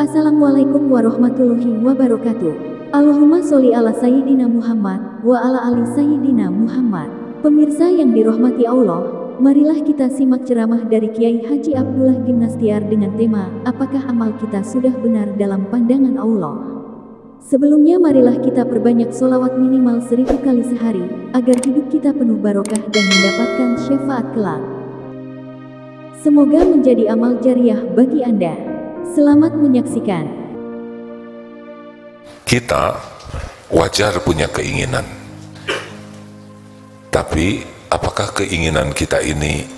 Assalamualaikum warahmatullahi wabarakatuh. Allahumma sholli ala Sayyidina Muhammad wa ala ali Sayyidina Muhammad. Pemirsa yang dirahmati Allah, marilah kita simak ceramah dari Kiai Haji Abdullah Gimnastiar dengan tema, apakah amal kita sudah benar dalam pandangan Allah? Sebelumnya marilah kita perbanyak sholawat minimal 1000 kali sehari, agar hidup kita penuh barokah dan mendapatkan syafaat kelak. Semoga menjadi amal jariah bagi Anda. Selamat menyaksikan. Kita wajar punya keinginan, tapi apakah keinginan kita ini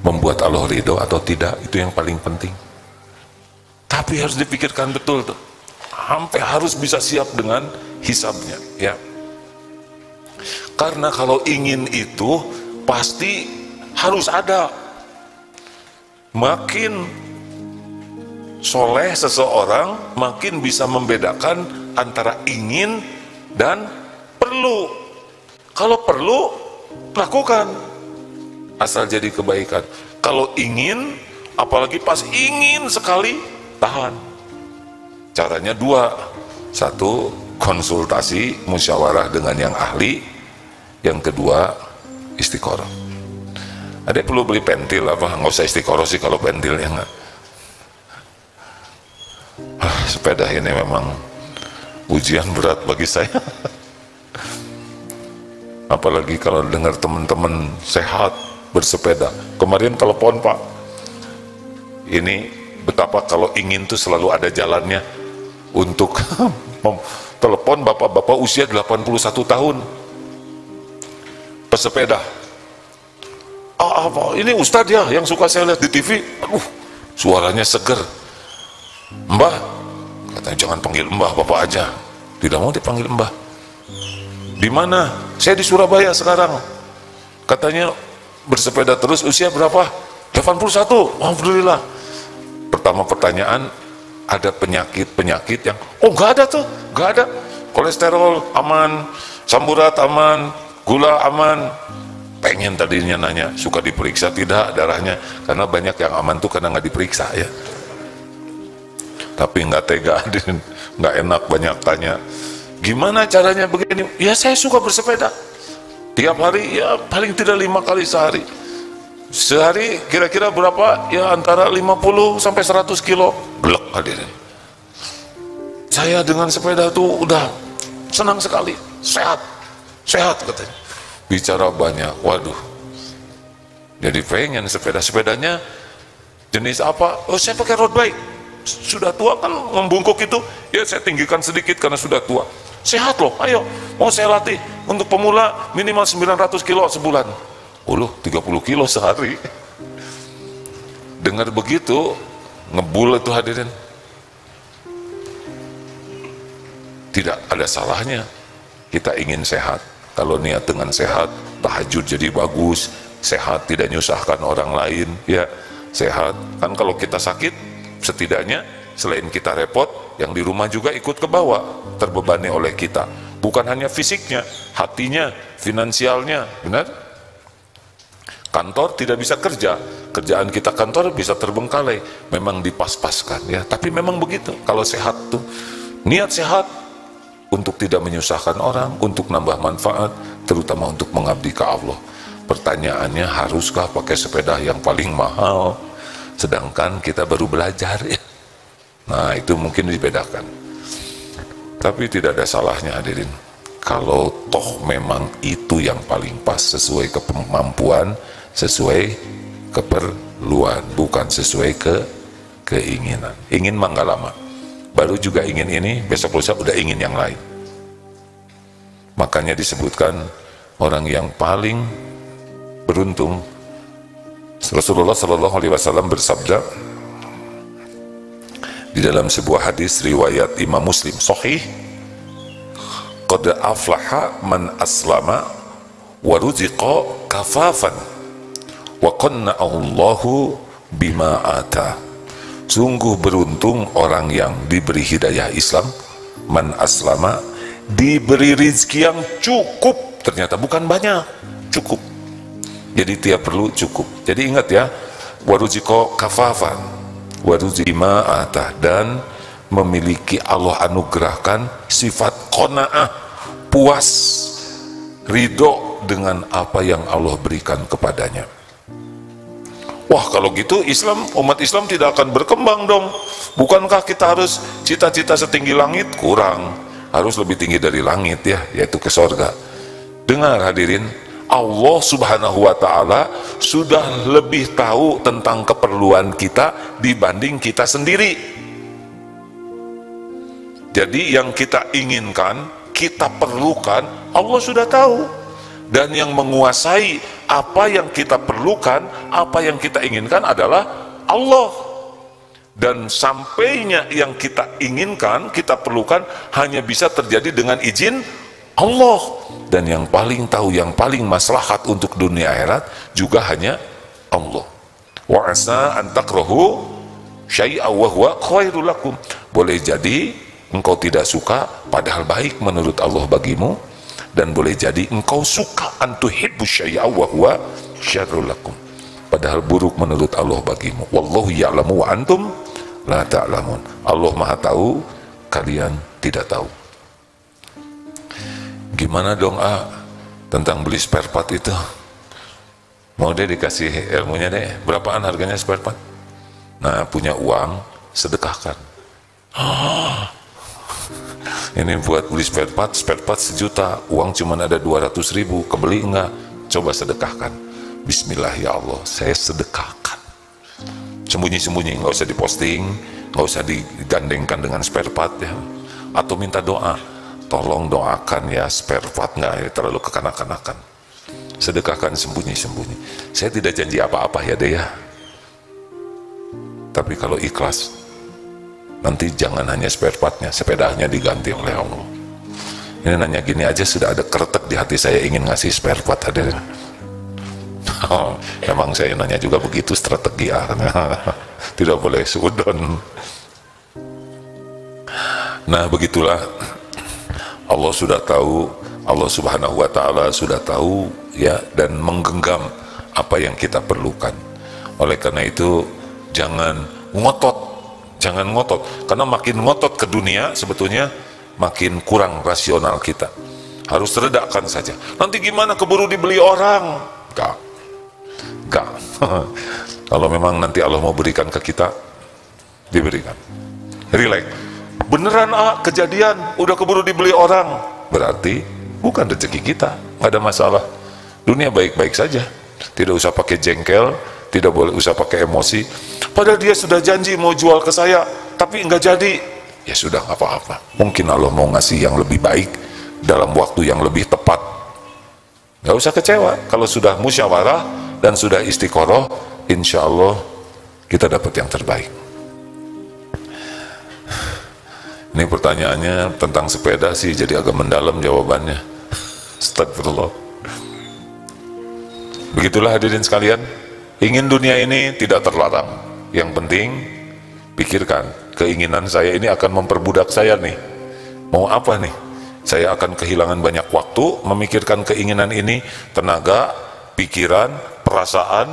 membuat Allah ridho atau tidak? Itu yang paling penting. Tapi harus dipikirkan betul tuh, sampai harus bisa siap dengan hisabnya, ya. Karena kalau ingin itu pasti harus ada. Makin soleh seseorang, makin bisa membedakan antara ingin dan perlu. Kalau perlu, lakukan, asal jadi kebaikan. Kalau ingin, apalagi pas ingin sekali, tahan. Caranya dua. Satu, konsultasi, musyawarah dengan yang ahli. Yang kedua, istiqoroh. Ada perlu beli pentil apa? Nggak usah istiqoroh sih kalau pentilnya nggak. Sepeda ini memang ujian berat bagi saya. Apalagi kalau dengar teman-teman sehat bersepeda. Kemarin telepon Pak, ini betapa kalau ingin tuh selalu ada jalannya untuk telepon bapak-bapak usia 81 tahun pesepeda. Apa ini Ustadz ya yang suka saya lihat di TV. Suaranya seger. Mbah, katanya jangan panggil Mbah, Bapak aja. Tidak mau dipanggil Mbah. Di mana? Saya di Surabaya sekarang. Katanya bersepeda terus, usia berapa? 81. Alhamdulillah. Pertama pertanyaan, ada penyakit-penyakit yang nggak ada tuh, nggak ada. Kolesterol aman, samburat aman, gula aman. Pengen tadinya nanya, suka diperiksa tidak darahnya? Karena banyak yang aman tuh karena nggak diperiksa, ya. Tapi nggak tega, nggak enak, banyak tanya, gimana caranya begini? Ya saya suka bersepeda tiap hari, ya paling tidak 5 kali sehari. Sehari kira-kira berapa? Ya antara 50 sampai 100 kilo. Blek hadirin. Saya dengan sepeda tuh udah senang sekali, sehat katanya. Bicara banyak, waduh. Jadi pengen sepedanya jenis apa? Oh saya pakai road bike. Sudah tua kan membungkuk itu, ya saya tinggikan sedikit karena sudah tua. Sehat loh, ayo mau saya latih. Untuk pemula minimal 900 kilo sebulan. 30 kilo sehari. Dengar begitu ngebul itu hadirin. Tidak ada salahnya kita ingin sehat. Kalau niat dengan sehat, tahajud jadi bagus, sehat tidak nyusahkan orang lain, ya sehat. Kan kalau kita sakit, setidaknya selain kita repot, yang di rumah juga ikut ke bawah, terbebani oleh kita. Bukan hanya fisiknya, hatinya, finansialnya, benar? Kantor tidak bisa kerja, kerjaan kita kantor bisa terbengkalai, memang dipas-paskan, ya. Tapi memang begitu, kalau sehat tuh, niat sehat untuk tidak menyusahkan orang, untuk nambah manfaat, terutama untuk mengabdi ke Allah. Pertanyaannya, haruskah pakai sepeda yang paling mahal? Sedangkan kita baru belajar, ya. Nah itu mungkin dibedakan. Tapi tidak ada salahnya hadirin, kalau toh memang itu yang paling pas, sesuai kemampuan, sesuai keperluan, bukan sesuai keinginan. Ingin mah nggak lama, baru juga ingin ini, besok lusa udah ingin yang lain. Makanya disebutkan orang yang paling beruntung, Rasulullah Shallallahu Alaihi Wasallam bersabda di dalam sebuah hadis riwayat Imam Muslim Sahih, qad aflaha man aslama wa ruziqa kafafan wa qanna'ahu Allahu bima ata. Sungguh beruntung orang yang diberi hidayah Islam, man aslama, diberi rizki yang cukup, ternyata bukan banyak, cukup. Jadi tiap perlu cukup. Jadi ingat ya, waruziko kafafan, waruzima atah, dan memiliki Allah anugerahkan sifat qanaah, puas, ridho dengan apa yang Allah berikan kepadanya. Wah, kalau gitu umat Islam tidak akan berkembang dong. Bukankah kita harus cita-cita setinggi langit? Kurang, harus lebih tinggi dari langit ya, yaitu ke sorga. Dengar hadirin, Allah subhanahu wa ta'ala sudah lebih tahu tentang keperluan kita dibanding kita sendiri. Jadi yang kita inginkan, kita perlukan, Allah sudah tahu. Dan yang menguasai apa yang kita perlukan, apa yang kita inginkan adalah Allah. Dan sampainya yang kita inginkan, kita perlukan, hanya bisa terjadi dengan izin Allah. Dan yang paling tahu, yang paling maslahat untuk dunia akhirat juga hanya Allah. Wa asa an takrahu syai'a wa huwa khairul lakum. Boleh jadi engkau tidak suka padahal baik menurut Allah bagimu, dan boleh jadi engkau suka antuhibbu syai'a wa huwa syarrul lakum, padahal buruk menurut Allah bagimu. Wallahu ya'lamu wa antum la ta'lamun. Allah Maha tahu, kalian tidak tahu. Gimana dong tentang beli spare part itu? Mau deh dikasih ilmunya deh, berapaan harganya spare part? Nah, punya uang, sedekahkan. Ini buat beli spare part 1 juta, uang cuma ada 200.000, kebeli enggak? Coba sedekahkan. Bismillah ya Allah, saya sedekahkan. Sembunyi-sembunyi, nggak usah diposting, nggak usah digandengkan dengan spare part ya. Atau minta doa, tolong doakan ya spare part nggak ya, terlalu kekanak-kanakan. Sedekahkan sembunyi-sembunyi. Saya tidak janji apa-apa ya deh ya. Tapi kalau ikhlas, nanti jangan hanya spare partnya, sepedanya diganti oleh Allah. Ini nanya gini aja sudah ada kretek di hati saya, ingin ngasih spare part hadirin. Emang saya nanya juga begitu strategi tidak boleh sudon. Nah, begitulah, Allah sudah tahu, Allah subhanahu wa ta'ala sudah tahu ya, dan menggenggam apa yang kita perlukan. Oleh karena itu jangan ngotot, karena makin ngotot ke dunia sebetulnya makin kurang rasional kita. Harus redakan saja. Nanti gimana, keburu dibeli orang? Enggak. Kalau memang nanti Allah mau berikan ke kita, diberikan. Relax. Beneran kejadian, udah keburu dibeli orang, berarti bukan rezeki kita, nggak ada masalah. Dunia baik-baik saja, tidak usah pakai jengkel, tidak boleh usah pakai emosi. Padahal dia sudah janji mau jual ke saya, tapi nggak jadi. Ya sudah, nggak apa-apa. Mungkin Allah mau ngasih yang lebih baik dalam waktu yang lebih tepat. Nggak usah kecewa. Kalau sudah musyawarah dan sudah istiqoroh, insya Allah kita dapat yang terbaik. Ini pertanyaannya tentang sepeda sih, jadi agak mendalam jawabannya. Astagfirullah. Begitulah hadirin sekalian. Ingin dunia ini tidak terlarang. Yang penting pikirkan, keinginan saya ini akan memperbudak saya nih. Mau apa nih? Saya akan kehilangan banyak waktu memikirkan keinginan ini, tenaga, pikiran, perasaan.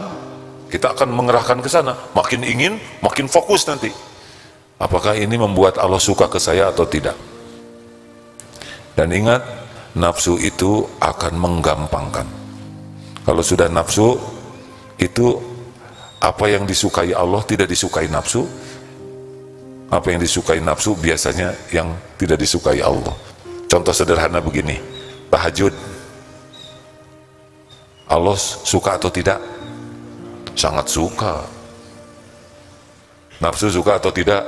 Kita akan mengerahkan ke sana. Makin ingin, makin fokus nanti. Apakah ini membuat Allah suka ke saya atau tidak? Dan ingat, nafsu itu akan menggampangkan. Kalau sudah nafsu, itu apa yang disukai Allah tidak disukai nafsu. Apa yang disukai nafsu biasanya yang tidak disukai Allah. Contoh sederhana begini, tahajud. Allah suka atau tidak? Sangat suka. Nafsu suka atau tidak?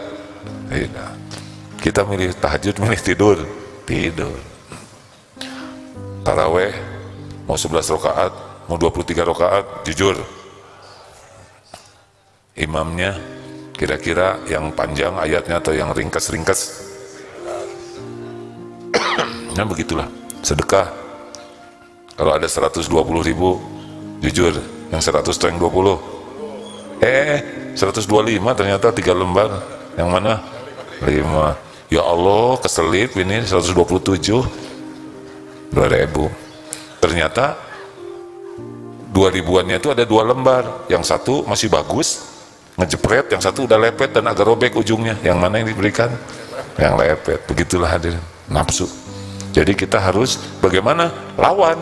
Tidak. Kita milih tahajud, milih tidur. Tidur. Taraweh mau 11 rakaat, mau 23 rakaat, jujur. Imamnya kira-kira yang panjang ayatnya atau yang ringkas-ringkas? Nah begitulah. Sedekah, kalau ada 120.000, jujur, yang 100 atau yang 20? 125 ternyata 3 lembar. Yang mana? 5. Ya Allah, keselip ini 127. 2.000. Ternyata 2.000-annya itu ada 2 lembar. Yang satu masih bagus, ngejepret, yang satu udah lepet dan agak robek ujungnya. Yang mana yang diberikan? Yang lepet. Begitulah hadirin, nafsu. Jadi kita harus bagaimana? Lawan.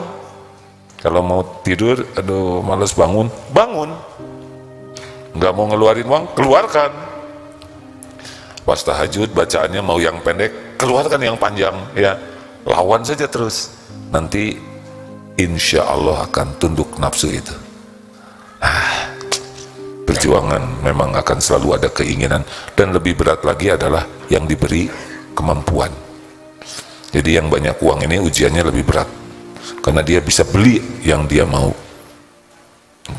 Kalau mau tidur, aduh males bangun, bangun. Nggak mau ngeluarin uang, keluarkan. Pas tahajud bacaannya mau yang pendek, keluarkan yang panjang, ya. Lawan saja terus. Nanti insya Allah akan tunduk nafsu itu. Perjuangan memang akan selalu ada keinginan, dan lebih berat lagi adalah yang diberi kemampuan. Jadi yang banyak uang ini ujiannya lebih berat, karena dia bisa beli yang dia mau,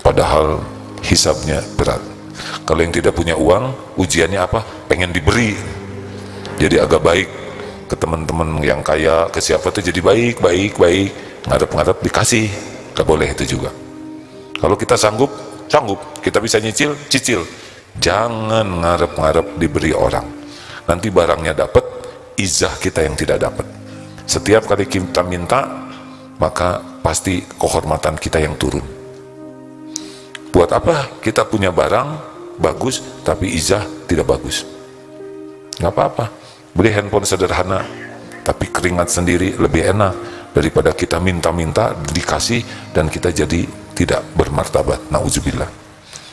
padahal hisabnya berat. Kalau yang tidak punya uang, ujiannya apa? Pengen diberi. Jadi agak baik ke teman-teman yang kaya, ke siapa tuh jadi baik, ngarep-ngarep dikasih. Gak boleh itu juga. Kalau kita sanggup, kita bisa nyicil, cicil. Jangan ngarep-ngarep diberi orang. Nanti barangnya dapat, izah kita yang tidak dapat. Setiap kali kita minta, maka pasti kehormatan kita yang turun. Buat apa kita punya barang bagus tapi izah tidak bagus? Nggak apa-apa, beli handphone sederhana tapi keringat sendiri lebih enak daripada kita minta-minta dikasih dan kita jadi tidak bermartabat. Nauzubillah.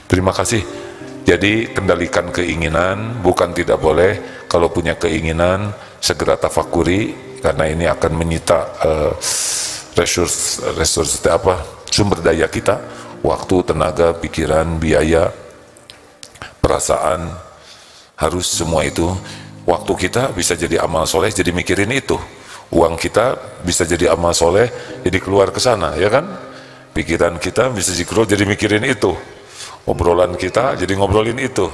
Terima kasih. Jadi kendalikan keinginan, bukan tidak boleh. Kalau punya keinginan segera tafakuri, karena ini akan menyita resource sumber daya kita, waktu, tenaga, pikiran, biaya, perasaan, harus semua itu. Waktu kita bisa jadi amal soleh, jadi mikirin itu. Uang kita bisa jadi amal soleh, jadi keluar ke sana, ya kan? Pikiran kita bisa zikrul, jadi mikirin itu. Obrolan kita jadi ngobrolin itu.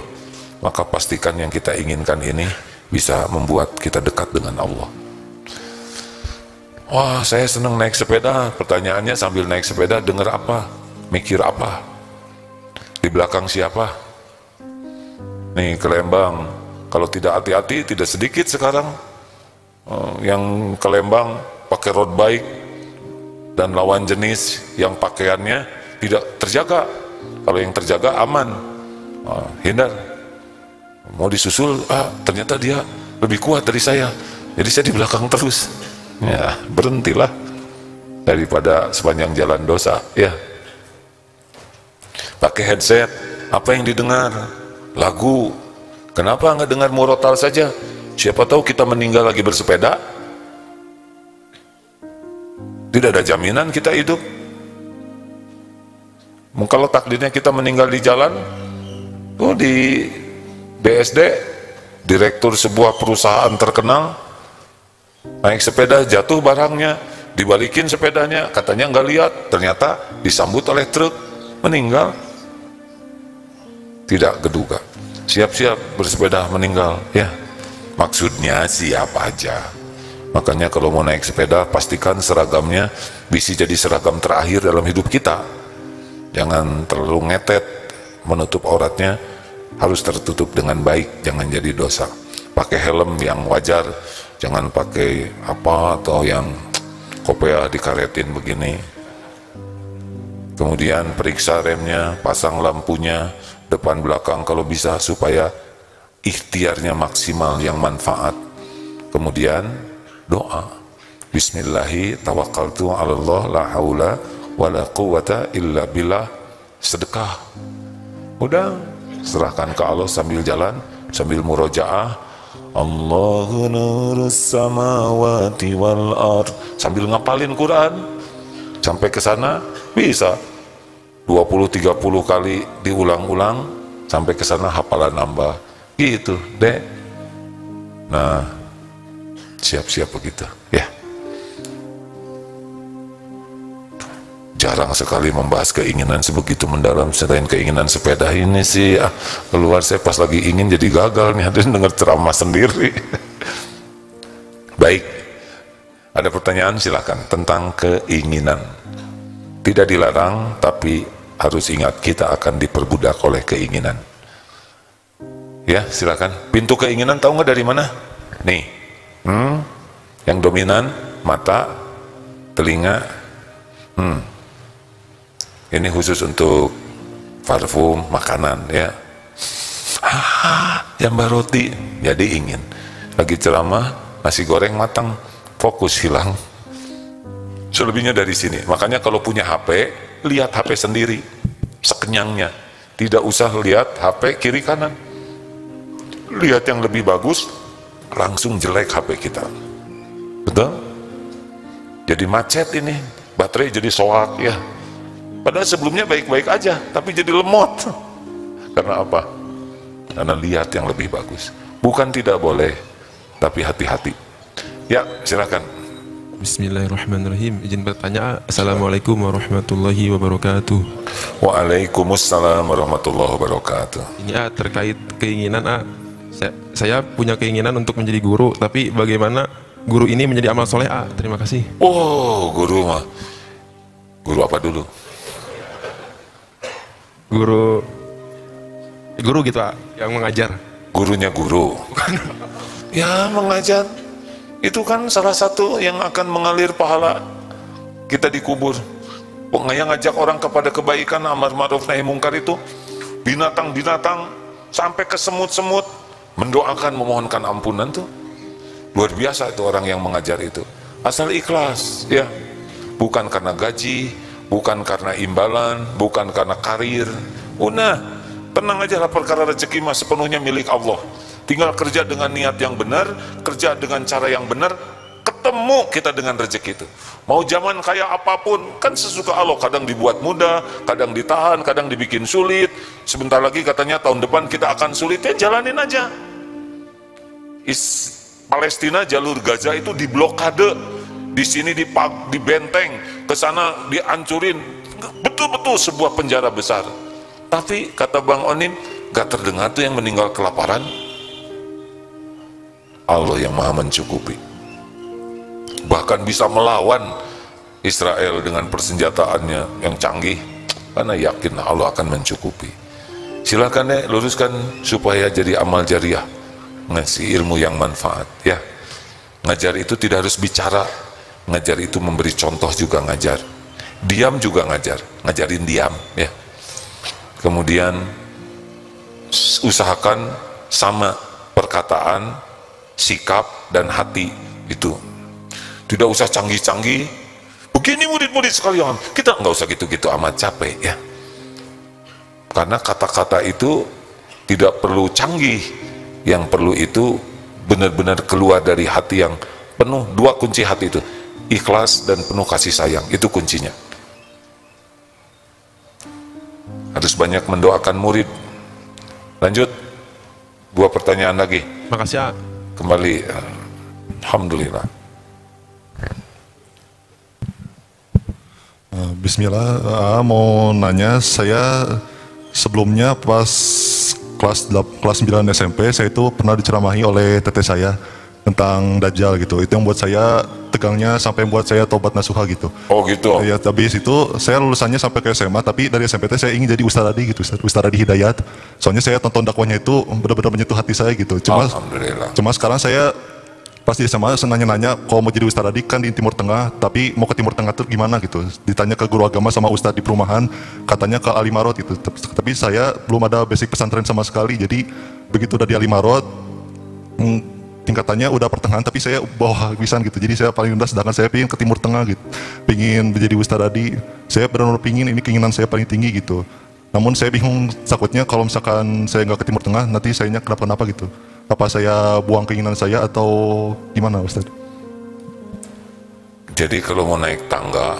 Maka pastikan yang kita inginkan ini bisa membuat kita dekat dengan Allah. Wah, saya senang naik sepeda. Pertanyaannya, sambil naik sepeda dengar apa? Mikir apa? Di belakang siapa? Nih ke Lembang, kalau tidak hati-hati, tidak sedikit sekarang yang ke Lembang pakai road bike dan lawan jenis yang pakaiannya tidak terjaga. Kalau yang terjaga aman, hindar. Mau disusul, ternyata dia lebih kuat dari saya, jadi saya di belakang terus. Ya, berhentilah daripada sepanjang jalan dosa, ya. Pakai headset, apa yang didengar? Lagu. Kenapa nggak dengar murotal saja? Siapa tahu kita meninggal lagi bersepeda. Tidak ada jaminan kita hidup. Kalau takdirnya kita meninggal di jalan, tuh di BSD, direktur sebuah perusahaan terkenal, naik sepeda jatuh barangnya, dibalikin sepedanya, katanya nggak lihat, ternyata disambut oleh truk, meninggal. Tidak keduga, siap-siap bersepeda meninggal, ya. Maksudnya siapa aja. Makanya kalau mau naik sepeda, pastikan seragamnya bisa jadi seragam terakhir dalam hidup kita. Jangan terlalu ngetet, menutup auratnya harus tertutup dengan baik, jangan jadi dosa. Pakai helm yang wajar, jangan pakai apa atau yang kopea dikaretin begini. Kemudian periksa remnya, pasang lampunya depan belakang kalau bisa, supaya ikhtiarnya maksimal yang manfaat. Kemudian doa, bismillahi tawakkaltu 'alallah la haula wala quwata illa billah. Sedekah, udah serahkan ke Allah sambil jalan, sambil murojaah, Allahu nurus samawati wal ard, sambil ngapalin Quran. Sampai ke sana bisa 20-30 kali diulang-ulang, sampai ke sana hafalan nambah gitu deh. Nah, siap-siap begitu ya. Jarang sekali membahas keinginan sebegitu mendalam. Selain keinginan sepeda ini sih keluar, saya pas lagi ingin jadi gagal nih, hadirin dengar ceramah sendiri. Baik, ada pertanyaan silakan tentang keinginan. Tidak dilarang, tapi harus ingat kita akan diperbudak oleh keinginan. Ya, silakan. Pintu keinginan tahu nggak dari mana? Nih, yang dominan mata, telinga. Ini khusus untuk parfum, makanan, ya. Jambah roti, jadi ingin. Lagi ceramah, nasi goreng matang, fokus hilang. Selebihnya dari sini. Makanya kalau punya HP, lihat HP sendiri, sekenyangnya. Tidak usah lihat HP kiri kanan. Lihat yang lebih bagus, langsung jelek HP kita. Betul? Jadi macet ini, baterai jadi soak ya. Padahal sebelumnya baik-baik aja, tapi jadi lemot. Karena apa? Karena lihat yang lebih bagus. Bukan tidak boleh, tapi hati-hati. Ya, silakan. Bismillahirrahmanirrahim. Izin bertanya. Assalamualaikum warahmatullahi wabarakatuh. Waalaikumsalam warahmatullahi wabarakatuh. Ini terkait keinginan saya punya keinginan untuk menjadi guru, tapi bagaimana guru ini menjadi amal soleh? Terima kasih. Oh, guru mah. Guru apa dulu? Guru gitu yang mengajar. Gurunya guru. Ya, mengajar. Itu kan salah satu yang akan mengalir pahala kita dikubur. Yang ngajak orang kepada kebaikan, amar ma'ruf nahi mungkar itu binatang-binatang sampai ke semut-semut mendoakan, memohonkan ampunan tuh. Luar biasa itu orang yang mengajar itu. Asal ikhlas, ya. Bukan karena gaji, bukan karena imbalan, bukan karena karir. Udah, tenang aja lah, perkara rezeki mah sepenuhnya milik Allah. Tinggal kerja dengan niat yang benar, kerja dengan cara yang benar, ketemu kita dengan rezeki itu. Mau zaman kayak apapun, kan sesuka Allah. Kadang dibuat mudah, kadang ditahan, kadang dibikin sulit. Sebentar lagi katanya tahun depan kita akan sulit, ya jalanin aja. Palestina, jalur Gaza itu diblokade, di sini dibenteng, ke sana dihancurin, betul-betul sebuah penjara besar. Tapi kata Bang Onim, gak terdengar tuh yang meninggal kelaparan. Allah yang maha mencukupi, bahkan bisa melawan Israel dengan persenjataannya yang canggih, karena yakin Allah akan mencukupi. Silakan deh luruskan supaya jadi amal jariah, ngasih ilmu yang manfaat ya. Ngajar itu tidak harus bicara, ngajar itu memberi contoh juga ngajar, diam juga ngajar, ngajarin diam ya. Kemudian usahakan sama perkataan, sikap dan hati itu. Tidak usah canggih-canggih. Begini murid-murid sekalian, kita nggak usah gitu-gitu amat, capek ya. Karena kata-kata itu tidak perlu canggih, yang perlu itu benar-benar keluar dari hati yang penuh. Dua kunci hati itu, ikhlas dan penuh kasih sayang, itu kuncinya. Harus banyak mendoakan murid. Lanjut, 2 pertanyaan lagi. Makasih. Kembali, alhamdulillah. Bismillah, mau nanya, saya sebelumnya pas kelas 9 SMP, saya itu pernah diceramahi oleh teteh saya tentang Dajjal gitu. Itu yang buat saya tegangnya sampai buat saya tobat nasuha gitu. Oh gitu. Ya, habis itu saya lulusannya sampai ke SMA, tapi dari SMP saya ingin jadi Ustadz Adi gitu, Ustadz Adi Hidayat. Soalnya saya tonton dakwahnya itu benar-benar menyentuh hati saya gitu. Cuma sekarang saya pas di SMA nanya-nanya, kalau mau jadi Ustadz Adi kan di Timur Tengah, tapi mau ke Timur Tengah tuh gimana gitu. Ditanya ke guru agama sama Ustadz di perumahan, katanya ke Alimarot gitu. Tapi saya belum ada basic pesantren sama sekali, jadi begitu udah di Alimarot, tingkatannya udah pertengahan, tapi saya bawah habisan gitu. Jadi saya paling rendah, sedangkan saya pengen ke Timur Tengah gitu, pengen menjadi Ustadz Adi. Saya benar-benar pengen, ini keinginan saya paling tinggi gitu. Namun saya bingung, takutnya kalau misalkan saya nggak ke Timur Tengah, nanti sayanya kenapa-napa gitu. Apa saya buang keinginan saya atau gimana Ustadz? Jadi kalau mau naik tangga,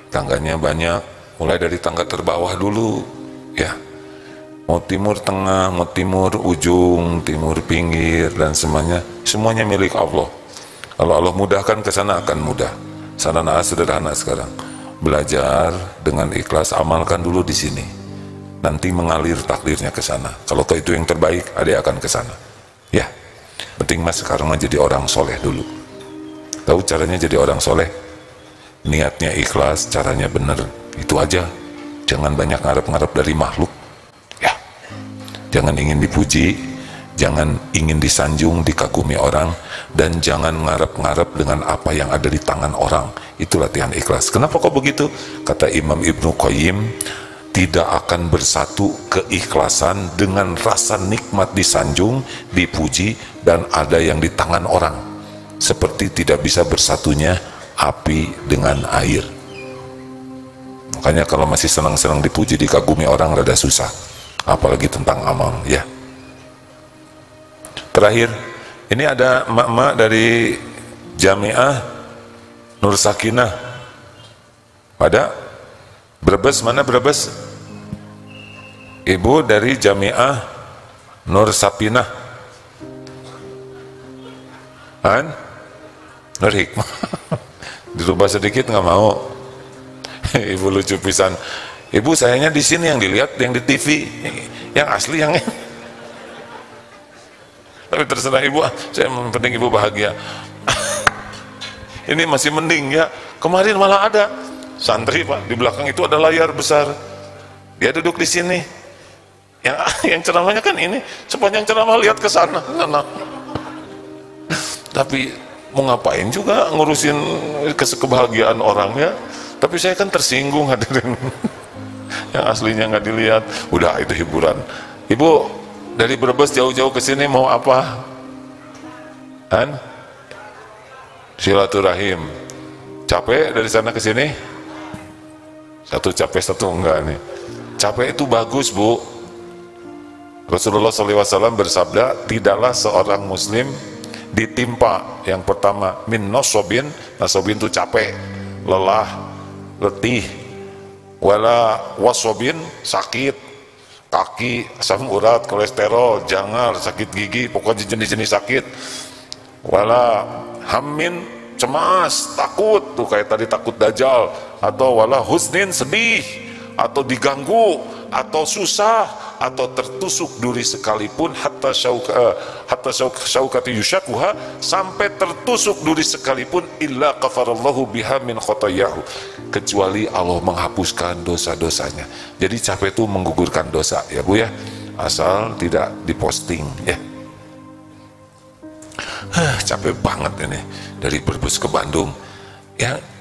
tangganya banyak, mulai dari tangga terbawah dulu ya. Mau timur tengah, mau timur ujung, timur pinggir, dan semuanya milik Allah. Kalau Allah mudahkan ke sana akan mudah. Sarana sederhana sekarang. Belajar dengan ikhlas, amalkan dulu di sini. Nanti mengalir takdirnya ke sana. Kalau itu yang terbaik, adik akan ke sana. Ya, penting mas sekarang jadi orang soleh dulu. Tahu caranya jadi orang soleh? Niatnya ikhlas, caranya benar. Itu aja. Jangan banyak ngarep-ngarep dari makhluk. Jangan ingin dipuji, jangan ingin disanjung, dikagumi orang, dan jangan ngarep-ngarep dengan apa yang ada di tangan orang. Itu latihan ikhlas. Kenapa kok begitu? Kata Imam Ibnu Qayyim, tidak akan bersatu keikhlasan dengan rasa nikmat disanjung, dipuji, dan ada yang di tangan orang. Seperti tidak bisa bersatunya api dengan air. Makanya kalau masih senang-senang dipuji, dikagumi orang rada susah, apalagi tentang amal ya. Terakhir, ini ada emak-emak dari Jamiah Nur Sakinah. Ada Brebes, mana Brebes? Ibu dari Jamiah Nur Sapinah, kan? Nur Hikmah. Dirubah sedikit nggak mau. Ibu lucu pisan. Ibu sayanya di sini yang dilihat, yang di TV, yang asli yang ini. Tapi terserah ibu, saya penting ibu bahagia. Ini masih mending ya. Kemarin malah ada santri Pak, di belakang itu ada layar besar. Dia duduk di sini. Yang ceramahnya kan ini, sepanjang ceramah lihat ke sana. Tapi mau ngapain juga ngurusin kebahagiaan orangnya. Tapi saya kan tersinggung hadirin. Yang aslinya nggak dilihat. Udah itu hiburan. Ibu dari Brebes jauh-jauh ke sini mau apa? Kan? Silaturahim. Capek dari sana ke sini? Satu capek, satu enggak nih. Capek itu bagus, Bu. Rasulullah SAW bersabda, tidaklah seorang muslim ditimpa yang pertama min nasobin. Nasobin itu capek, lelah, letih. Wala wasobin, sakit, kaki, asam urat, kolesterol, jangar, sakit gigi, pokoknya jenis-jenis sakit. Wala hamin, cemas, takut, tuh kayak tadi takut dajjal. Atau wala husnin, sedih, atau diganggu, atau susah, atau tertusuk duri sekalipun, hatta syaukati yushakuha, sampai tertusuk duri sekalipun, illa kafarallahu biha min khotayahu, kecuali Allah menghapuskan dosa-dosanya. Jadi capek itu menggugurkan dosa ya Bu ya, asal tidak diposting ya. Capek banget ini dari Brebes ke Bandung.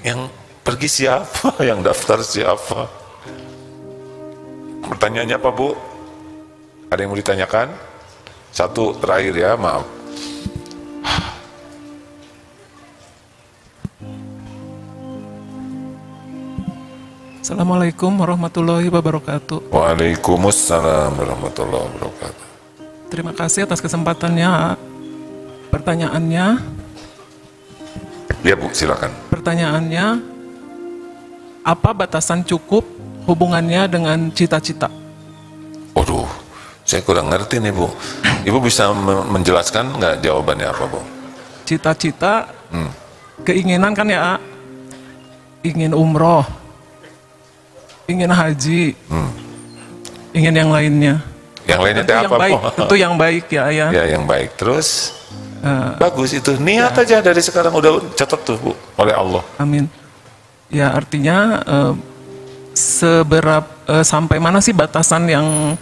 Yang pergi siapa? Yang daftar siapa? Pertanyaannya apa Bu? Ada yang mau ditanyakan? Satu terakhir ya, maaf. Assalamualaikum warahmatullahi wabarakatuh. Waalaikumsalam warahmatullahi wabarakatuh. Terima kasih atas kesempatannya. Pertanyaannya? Ya Bu, silakan. Pertanyaannya, apa batasan cukup hubungannya dengan cita-cita? Waduh, saya kurang ngerti nih Bu. Ibu bisa menjelaskan nggak jawabannya apa Bu? Cita-cita, keinginan kan ya, ingin umroh, ingin haji, ingin yang lainnya. Yang lainnya Tentu teh yang apa baik, Bu? tentu yang baik ya ayah. Ya yang baik. Terus bagus itu, niat aja dari sekarang udah catat tuh Bu oleh Allah. Amin. Ya artinya sampai mana sih batasan yang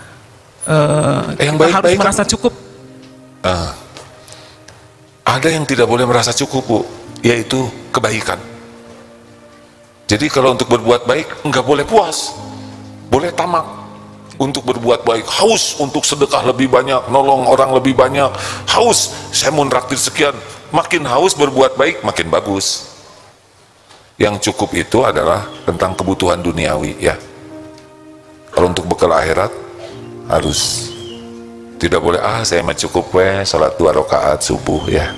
kita harus merasa cukup? Ada yang tidak boleh merasa cukup Bu, yaitu kebaikan. Jadi kalau untuk berbuat baik nggak boleh puas, boleh tamak. Untuk berbuat baik, haus untuk sedekah lebih banyak, nolong orang lebih banyak, haus, saya mau nraktir sekian, makin haus berbuat baik, makin bagus. Yang cukup itu adalah tentang kebutuhan duniawi ya. Kalau untuk bekal akhirat, harus tidak boleh, saya mah cukup salat 2 rakaat subuh ya.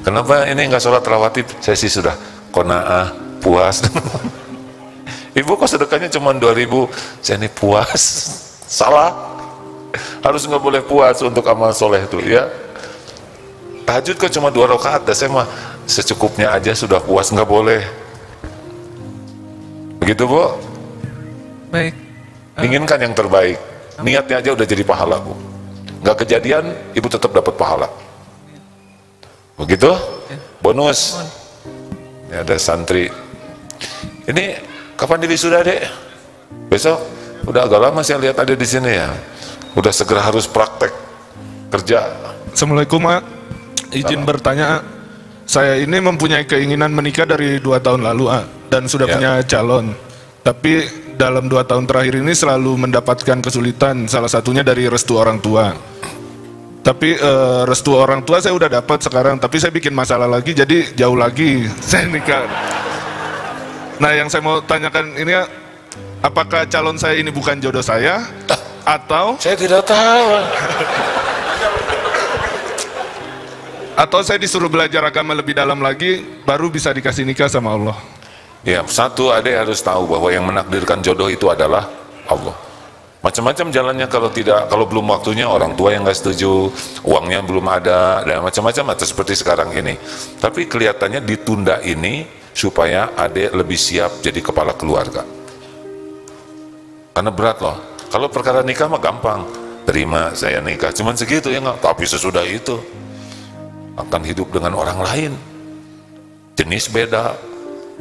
Kenapa ini nggak sholat rawatib? Saya sih sudah qanaah, puas. Ibu kok sedekahnya cuma 2.000, saya ini puas. Salah, harus nggak boleh puas untuk amal soleh itu ya. Tahajud kok cuma 2 rakaat, saya mah secukupnya aja sudah puas, nggak boleh. Begitu Bu. Baik. Inginkan yang terbaik, niatnya aja udah jadi pahala Bu. Nggak kejadian, Ibu tetap dapat pahala. Begitu? Bonus. Ini ada santri. Ini kapan diwisuda Dek? Besok? Udah agak lama saya lihat ada di sini ya. Udah segera harus praktek kerja. Assalamualaikum Mak. Izin bertanya, saya ini mempunyai keinginan menikah dari 2 tahun lalu dan sudah punya calon. Tapi dalam 2 tahun terakhir ini selalu mendapatkan kesulitan, salah satunya dari restu orang tua. Tapi restu orang tua saya udah dapat sekarang, tapi saya bikin masalah lagi, jadi jauh lagi saya nikah. Nah, yang saya mau tanyakan ini, apakah calon saya ini bukan jodoh saya, atau saya tidak tahu. Atau saya disuruh belajar agama lebih dalam lagi, baru bisa dikasih nikah sama Allah. Ya, satu, adek harus tahu bahwa yang menakdirkan jodoh itu adalah Allah. Macam-macam jalannya, kalau belum waktunya orang tua yang nggak setuju, uangnya belum ada, dan macam-macam, atau seperti sekarang ini. Tapi kelihatannya ditunda ini supaya adek lebih siap jadi kepala keluarga. Karena berat loh. Kalau perkara nikah mah gampang, terima saya nikah, cuman segitu ya nggak. Tapi sesudah itu akan hidup dengan orang lain, jenis beda,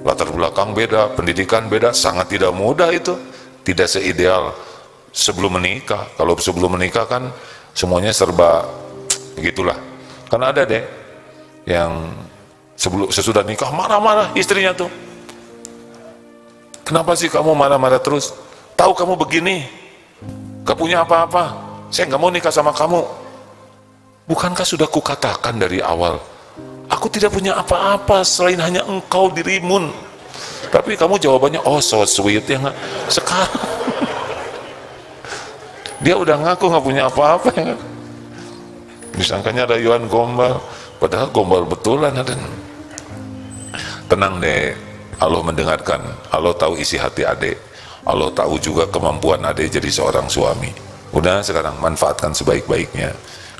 latar belakang beda, pendidikan beda, sangat tidak mudah itu, tidak seideal sebelum menikah. Kalau sebelum menikah kan semuanya serba begitulah. Karena ada deh yang sesudah nikah marah-marah istrinya tuh. Kenapa sih kamu marah-marah terus? Tahu kamu begini, gak punya apa-apa, saya gak mau nikah sama kamu. Bukankah sudah kukatakan dari awal, aku tidak punya apa-apa selain hanya engkau dirimun. Tapi kamu jawabannya, oh so sweet ya nggak? Sekarang dia udah ngaku nggak punya apa-apa ya. Disangkanya rayuan gombal, padahal gombal betulan ada. Tenang deh, Allah mendengarkan, Allah tahu isi hati adek, Allah tahu juga kemampuan adek jadi seorang suami. Udah sekarang manfaatkan sebaik-baiknya.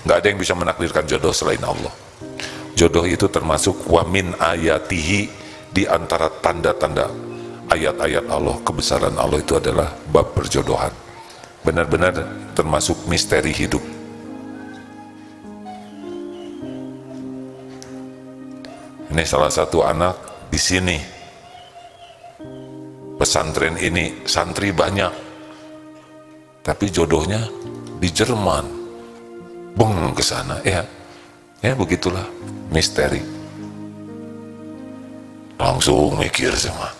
Nggak ada yang bisa menakdirkan jodoh selain Allah. Jodoh itu termasuk wamin ayatihi, di antara tanda-tanda ayat-ayat Allah, kebesaran Allah itu adalah bab perjodohan. Benar-benar termasuk misteri hidup. Ini salah satu anak di sini, pesantren ini santri banyak, tapi jodohnya di Jerman, beng ke sana ya, begitulah misteri. Langsung mikir sama,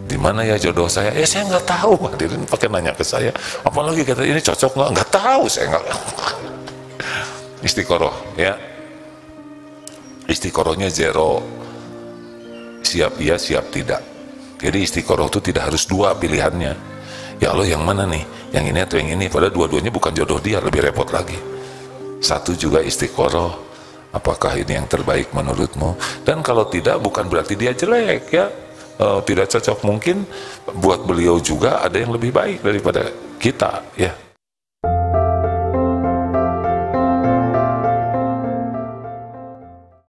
di mana ya jodoh saya? Saya nggak tahu. Hadirin pakai nanya ke saya, apalagi kata ini cocok nggak? Nggak tahu, saya nggak. Istiqoroh ya. Istiqorohnya zero, siap iya siap tidak. Jadi istiqoroh itu tidak harus dua pilihannya. Ya Allah, yang mana nih, yang ini atau yang ini? Padahal dua-duanya bukan jodoh dia, lebih repot lagi. Satu juga istiqoroh, apakah ini yang terbaik menurutmu? Dan kalau tidak, bukan berarti dia jelek ya, tidak cocok. Mungkin buat beliau juga ada yang lebih baik daripada kita ya.